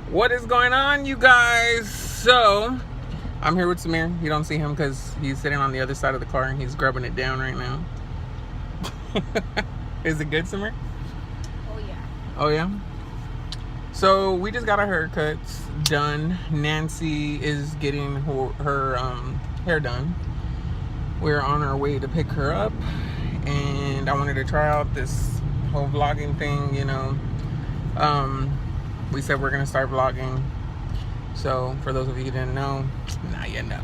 What is going on, you guys? So, I'm here with Samir. You don't see him because he's sitting on the other side of the car and he's grubbing it down right now. Is it good, Samir? Oh yeah. Oh, yeah? So, we just got our haircuts done. Nancy is getting her hair done. We're on our way to pick her up. And I wanted to try out this whole vlogging thing, we said we're gonna start vlogging. So for those of you who didn't know, now you know.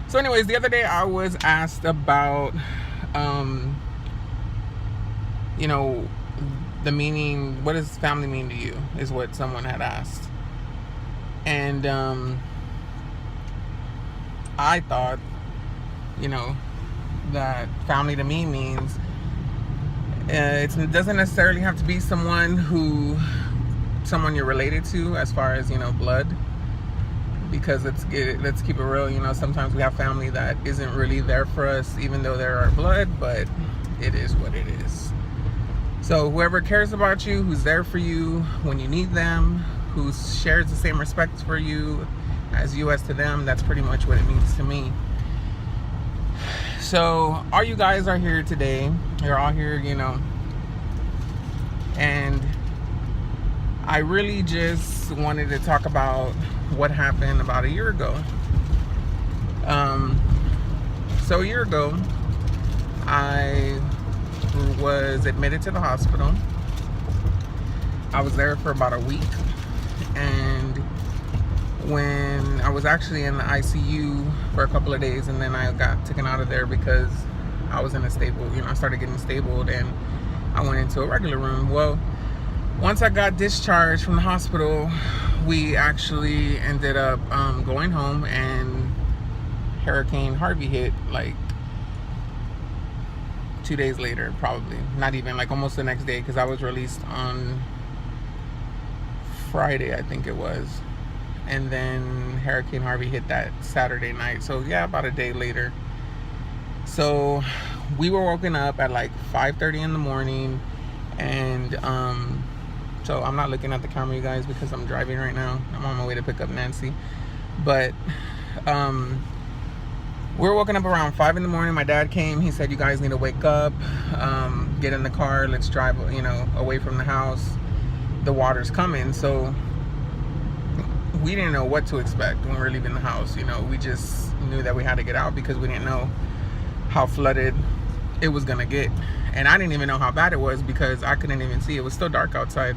So anyways, the other day I was asked about the meaning, what does family mean to you, is what someone had asked. And I thought, that family to me means it doesn't necessarily have to be someone you're related to, as far as blood, because let's keep it real. Sometimes we have family that isn't really there for us, even though they're our blood, but it is what it is. So whoever cares about you, who's there for you when you need them, who shares the same respect for you as to them, that's pretty much what it means to me. So all you guys are here today, you're all here, and I really just wanted to talk about what happened about a year ago. So a year ago, I was admitted to the hospital. I was there for about a week, and when I was actually in the ICU for a couple of days, and then I got taken out of there because I was in a stable, I started getting stabled, and I went into a regular room. Well, once I got discharged from the hospital, we actually ended up going home, and Hurricane Harvey hit like 2 days later, probably. Not even, like almost the next day, because I was released on Friday, I think it was. And then Hurricane Harvey hit that Saturday night. So yeah, about a day later. So we were woken up at like 5:30 in the morning, and so I'm not looking at the camera, you guys, because I'm driving right now. I'm on my way to pick up Nancy. But we were woken up around 5 in the morning. My dad came. He said, you guys need to wake up, get in the car, let's drive, away from the house. The water's coming. So we didn't know what to expect when we were leaving the house. We just knew that we had to get out because we didn't know how flooded it was gonna get. And I didn't even know how bad it was because I couldn't even see. It was still dark outside.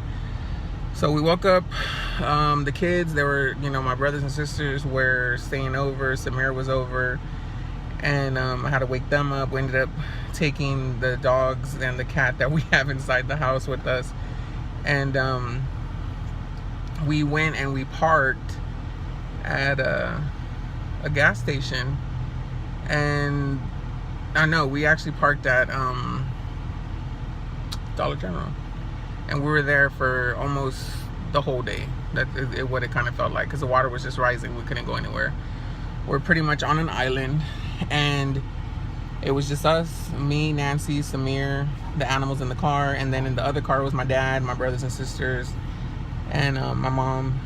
So we woke up. The kids, they were, my brothers and sisters were staying over. Samir was over. And I had to wake them up. We ended up taking the dogs and the cat that we have inside the house with us. And we went and we parked at a gas station. And I know we actually parked at Dollar General, and we were there for almost the whole day. That's what it kind of felt like, because the water was just rising. We couldn't go anywhere. We're pretty much on an island, and it was just us, me, Nancy, Samir, the animals in the car, and then in the other car was my dad, my brothers and sisters, and my mom.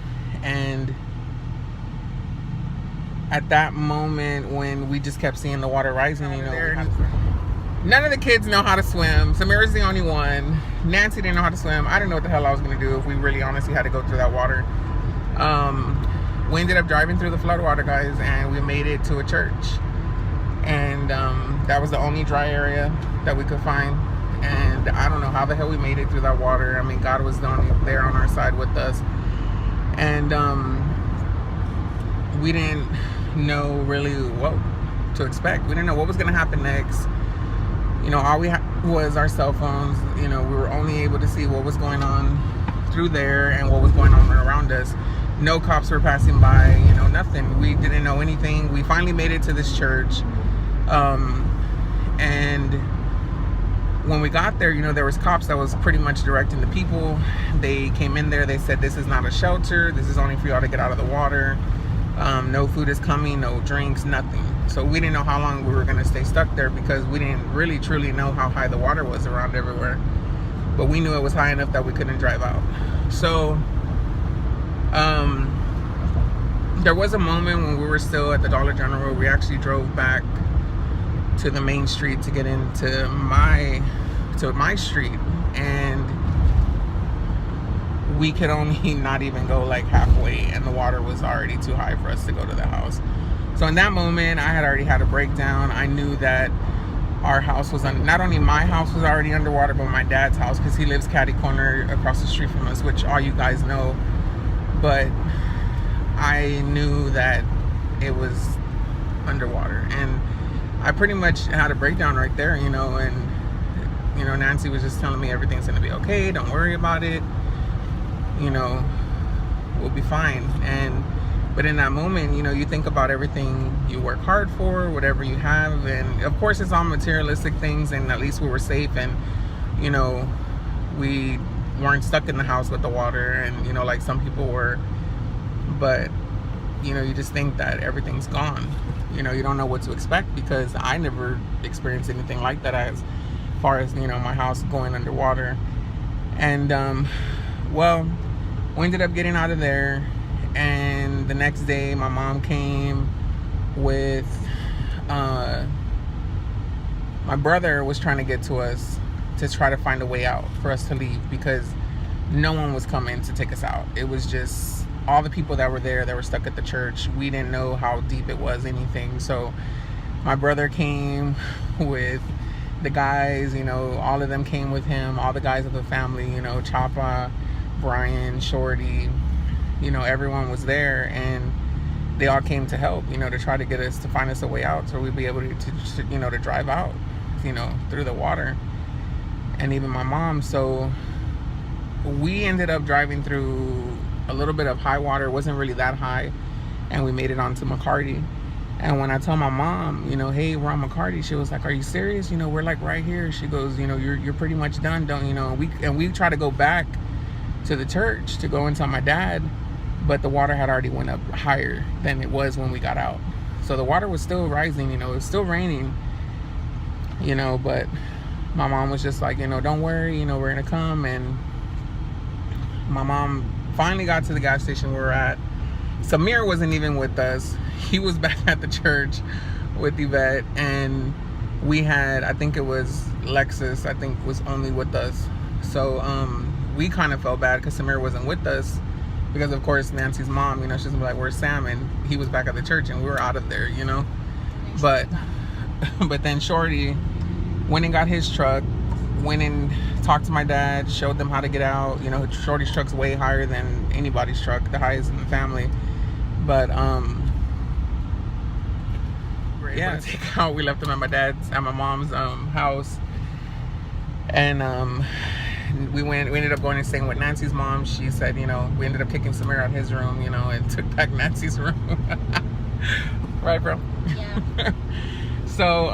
And at that moment, when we just kept seeing the water rising, none of the kids know how to swim. Samira's the only one. Nancy didn't know how to swim. I didn't know what the hell I was going to do if we really honestly had to go through that water. We ended up driving through the floodwater, guys, and we made it to a church. And that was the only dry area that we could find. And I don't know how the hell we made it through that water. I mean, God was there on our side with us. And we didn't know really what to expect. We didn't know what was going to happen next. All we had was our cell phones. We were only able to see what was going on through there and what was going on around us. No cops were passing by, nothing. We didn't know anything. We finally made it to this church. And when we got there, there was cops that was pretty much directing the people. They came in there. They said, this is not a shelter. This is only for y'all to get out of the water. No food is coming, no drinks, nothing. So we didn't know how long we were going to stay stuck there, because we didn't really truly know how high the water was around everywhere. But we knew it was high enough that we couldn't drive out. So There was a moment when we were still at the Dollar General. We actually drove back to the main street to get into my street, and we could only not even go like halfway, and the water was already too high for us to go to the house. So in that moment, I had already had a breakdown. I knew that our house was not only my house was already underwater, but my dad's house, because he lives catty corner across the street from us, which all you guys know. But I knew that it was underwater, and I pretty much had a breakdown right there, you know. And you know, Nancy was just telling me everything's gonna be okay, don't worry about it, you know, we'll be fine. But in that moment, you know, you think about everything you work hard for, whatever you have, and of course it's all materialistic things, and at least we were safe, and you know, we weren't stuck in the house with the water, and you know, like some people were. But you know, you just think that everything's gone. You know, you don't know what to expect, because I never experienced anything like that as far as, you know, my house going underwater. And well, we ended up getting out of there, and the next day my mom came with my brother was trying to get to us to try to find a way out for us to leave, because no one was coming to take us out. It was just all the people that were there that were stuck at the church. We didn't know how deep it was, anything. So my brother came with the guys, you know, all of them came with him, all the guys of the family, you know, Chapa, Brian, Shorty, you know, everyone was there, and they all came to help, you know, to try to get us, to find us a way out, so we'd be able to you know, to drive out, you know, through the water. And even my mom. So we ended up driving through a little bit of high water. It wasn't really that high, and we made it onto McCarty. And when I told my mom, you know, hey, we're on McCarty, she was like, are you serious? You know, we're like right here. She goes, you know, you're pretty much done, don't you know? We try to go back to the church to go and tell my dad, but the water had already went up higher than it was when we got out. So the water was still rising, you know, it was still raining, you know. But my mom was just like, you know, don't worry, you know, we're gonna come. And my mom finally got to the gas station we were at. Samir wasn't even with us. He was back at the church with Yvette, and we had, I think it was Lexus, I think, was only with us. So we kind of felt bad because Samir wasn't with us, because of course Nancy's mom, you know, she's gonna be like, where's Sam? And he was back at the church, and we were out of there, you know. But then Shorty went and got his truck, went and talked to my dad, showed them how to get out. You know, Shorty's truck's way higher than anybody's truck, the highest in the family. But yeah, to take out, we left them at my dad's, at my mom's house. And we ended up going and staying with Nancy's mom. She said, you know, we ended up kicking Samir out his room, you know, and took back Nancy's room. Right, bro? Yeah. So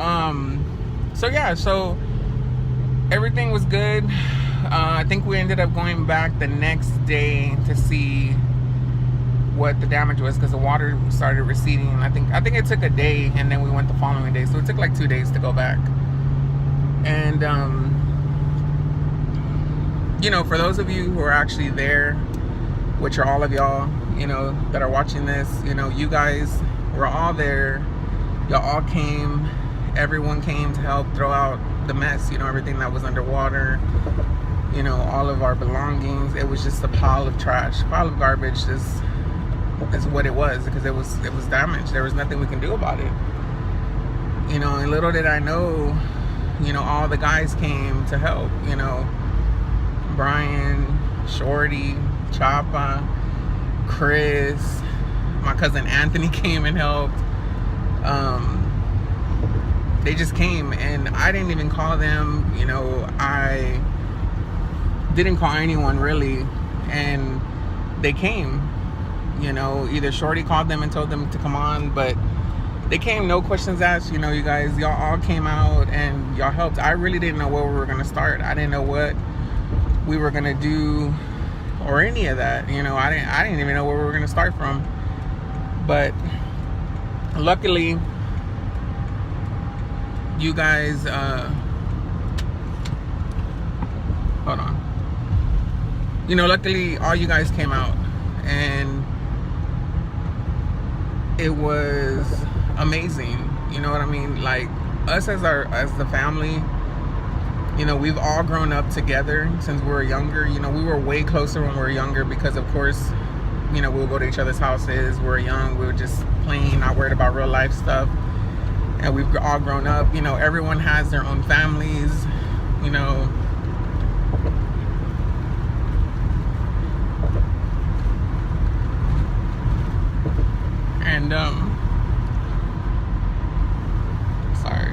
everything was good. I think we ended up going back the next day to see what the damage was, because the water started receding. I think it took a day, and then we went the following day. So it took like 2 days to go back. And you know, for those of you who are actually there, which are all of y'all, you know, that are watching this, you know, you guys were all there. Y'all all came. Everyone came to help throw out the mess, you know, everything that was underwater, you know, all of our belongings. It was just a pile of trash, pile of garbage. Is what it was, because it was damaged. There was nothing we can do about it, you know. And little did I know, you know, all the guys came to help, you know, Brian, Shorty, Chapa, Chris, my cousin Anthony came and helped. They just came, and I didn't even call them, you know, I didn't call anyone really, and they came, you know. Either Shorty called them and told them to come on, but they came, no questions asked, you know. You guys, y'all all came out and y'all helped. I really didn't know where we were gonna start. I didn't know what we were gonna do or any of that, you know. I didn't even know where we were gonna start from. But luckily, you guys, hold on. You know, luckily all you guys came out, and it was amazing. You know what I mean? Like, us as the family, you know, we've all grown up together since we were younger. You know, we were way closer when we were younger because, of course, you know, we'll go to each other's houses. We were young. We were just playing, not worried about real life stuff. And we've all grown up. You know, everyone has their own families, you know. And, sorry,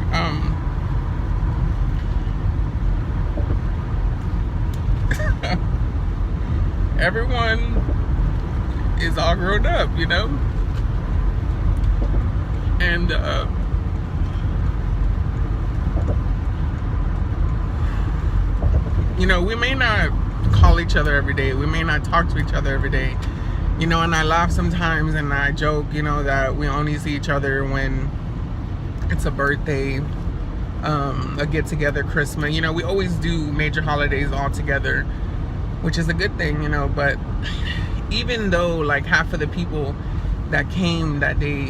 everyone is all grown up, you know. And, you know, we may not call each other every day. We may not talk to each other every day. You know, and I laugh sometimes and I joke, you know, that we only see each other when it's a birthday, a get-together, Christmas. You know, we always do major holidays all together, which is a good thing, you know. But even though, like, half of the people that came that day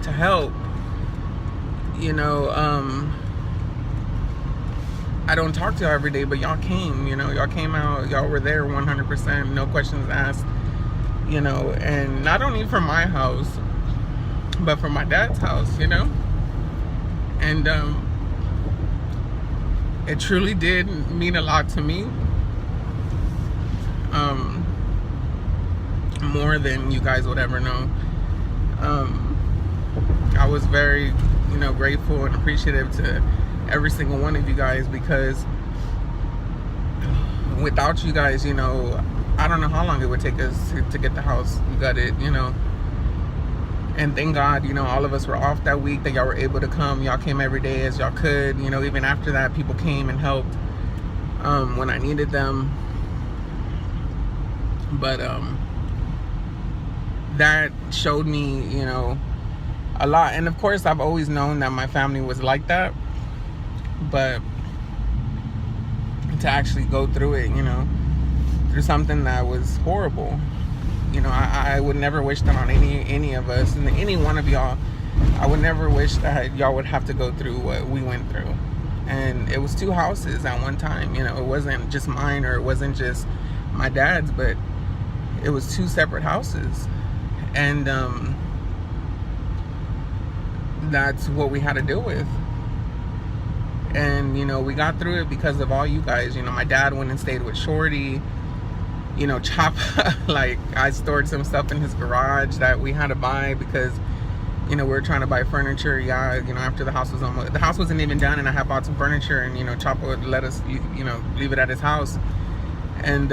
to help, you know, I don't talk to y'all every day, but y'all came, you know. Y'all came out, y'all were there 100%, no questions asked. You know, and not only from my house, but from my dad's house, you know. And it truly did mean a lot to me, more than you guys would ever know. I was very, you know, grateful and appreciative to every single one of you guys, because without you guys, you know, I don't know how long it would take us to get the house gutted, you know. And thank God, you know, all of us were off that week, that y'all were able to come. Y'all came every day as y'all could. You know, even after that, people came and helped when I needed them. But that showed me, you know, a lot. And of course, I've always known that my family was like that. But to actually go through it, you know, through something that was horrible, you know, I would never wish that on any of us, and any one of y'all. I would never wish that y'all would have to go through what we went through. And it was 2 houses at one time, you know. It wasn't just mine, or it wasn't just my dad's, but it was 2 separate houses. And that's what we had to deal with. And, you know, we got through it because of all you guys. You know, my dad went and stayed with Shorty. You know, Chop, like, I stored some stuff in his garage that we had to buy because, you know, we were trying to buy furniture. Yeah, you know, after the house wasn't even done, and I had bought some furniture, and, you know, Chop would let us, you know, leave it at his house. And,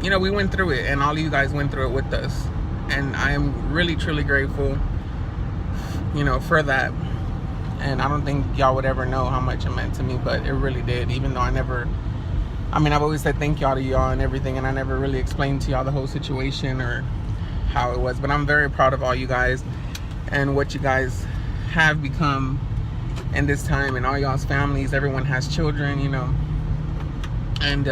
you know, we went through it, and all of you guys went through it with us. And I am really, truly grateful, you know, for that. And I don't think y'all would ever know how much it meant to me, but it really did. Even though I've always said thank y'all to y'all and everything, and I never really explained to y'all the whole situation or how it was. But I'm very proud of all you guys and what you guys have become in this time, and all y'all's families. Everyone has children, you know. And,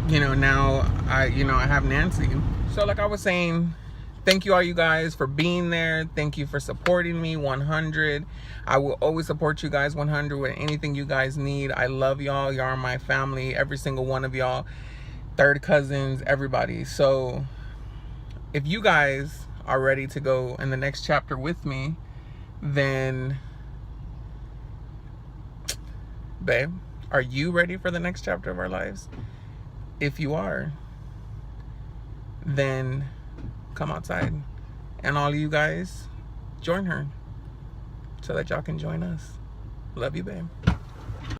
you know, now I have Nancy. So like I was saying, thank you all you guys for being there. Thank you for supporting me 100. I will always support you guys 100 with anything you guys need. I love y'all. Y'all are my family. Every single one of y'all. Third cousins, everybody. So if you guys are ready to go in the next chapter with me, then, babe, are you ready for the next chapter of our lives? If you are, then come outside, and all of you guys join her so that y'all can join us. Love you, babe.